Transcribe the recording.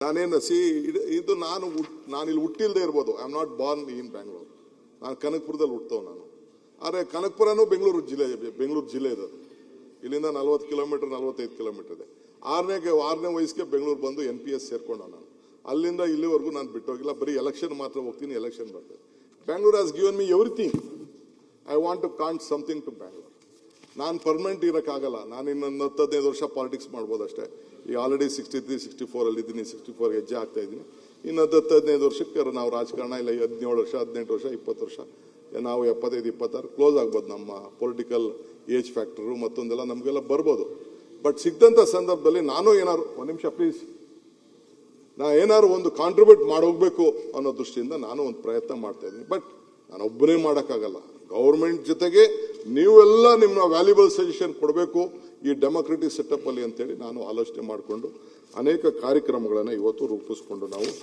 ನಾನೇನು ಇದು ನಾನು ಇಲ್ಲಿ ಹುಟ್ಟಿಲ್ದೇ ಇರ್ಬೋದು. I am not born in Bangalore. ನಾನು ಕನಕಪುರದಲ್ಲಿ ಹುಟ್ಟವ್ ನಾನು. ಆದರೆ ಕನಕಪುರನೂ ಬೆಂಗಳೂರು ಜಿಲ್ಲೆ ಇದೆ. ಇಲ್ಲಿಂದ 40 ಕಿಲೋಮೀಟರ್ 45 ಕಿಲೋಮೀಟರ್ ಇದೆ. ಆರನೇ ವಯಸ್ಸಿಗೆ ಬೆಂಗಳೂರು ಬಂದು NPS ಸೇರ್ಕೊಂಡ ನಾನು. ಅಲ್ಲಿಂದ ಇಲ್ಲಿವರೆಗೂ ನಾನು ಬಿಟ್ಟೋಗಿಲ್ಲ. ಬರೀ ಎಲೆಕ್ಷನ್ ಮಾತ್ರ ಹೋಗ್ತೀನಿ, ಎಲೆಕ್ಷನ್ ಬರ್ತದೆ. Bangalore has given me everything. I want to can't something to Bangalore. ನಾನು ಪರ್ಮನೆಂಟ್ ಇರೋಕ್ಕಾಗಲ್ಲ. ನಾನು ಇನ್ನೊಂದು 10-15 ವರ್ಷ ಪಾಲಿಟಿಕ್ಸ್ ಮಾಡ್ಬೋದು ಅಷ್ಟೇ. ಈಗ ಆಲ್ರೆಡಿ 63-64 ಅಲ್ಲಿ ಇದ್ದೀನಿ. 64 ಹೆಜ್ಜೆ ಆಗ್ತಾ ಇದ್ದೀನಿ. ಇನ್ನು 10-15 ವರ್ಷಕ್ಕೆ ನಾವು ರಾಜಕಾರಣ ಇಲ್ಲ. 17 ವರ್ಷ 18 ವರ್ಷ 20 ವರ್ಷ ನಾವು 75-26 ಕ್ಲೋಸ್ ಆಗ್ಬೋದು. ನಮ್ಮ ಪೊಲಿಟಿಕಲ್ ಏಜ್ ಫ್ಯಾಕ್ಟರು ಮತ್ತೊಂದೆಲ್ಲ ನಮಗೆಲ್ಲ ಬರ್ಬೋದು. ಬಟ್ ಸಿಕ್ಕಂಥ ಸಂದರ್ಭದಲ್ಲಿ ನಾನು ಏನಾದ್ರು ಒಂದು ನಿಮಿಷ ಪ್ಲೀಸ್, ಏನಾದ್ರು ಒಂದು ಕಾಂಟ್ರಿಬ್ಯೂಟ್ ಮಾಡೋಗ್ಬೇಕು ಅನ್ನೋ ದೃಷ್ಟಿಯಿಂದ ನಾನು ಒಂದು ಪ್ರಯತ್ನ ಮಾಡ್ತಾ ಇದ್ದೀನಿ. ಬಟ್ ನಾನು ಒಬ್ಬನೇ ಮಾಡೋಕ್ಕಾಗಲ್ಲ. ಗೌರ್ಮೆಂಟ್ ಜೊತೆಗೆ ನೀವೆಲ್ಲ ನಿಮ್ಮ ವ್ಯಾಲ್ಯೂಬಲ್ ಸಜೆಷನ್ ಕೊಡಬೇಕು ಈ ಡೆಮೋಕ್ರೆಟಿಕ್ ಸೆಟಪ್ ಅಲ್ಲಿ ಅಂತೇಳಿ ನಾನು ಆಲೋಚನೆ ಮಾಡಿಕೊಂಡು ಅನೇಕ ಕಾರ್ಯಕ್ರಮಗಳನ್ನು ಇವತ್ತು ರೂಪಿಸ್ಕೊಂಡು ನಾವು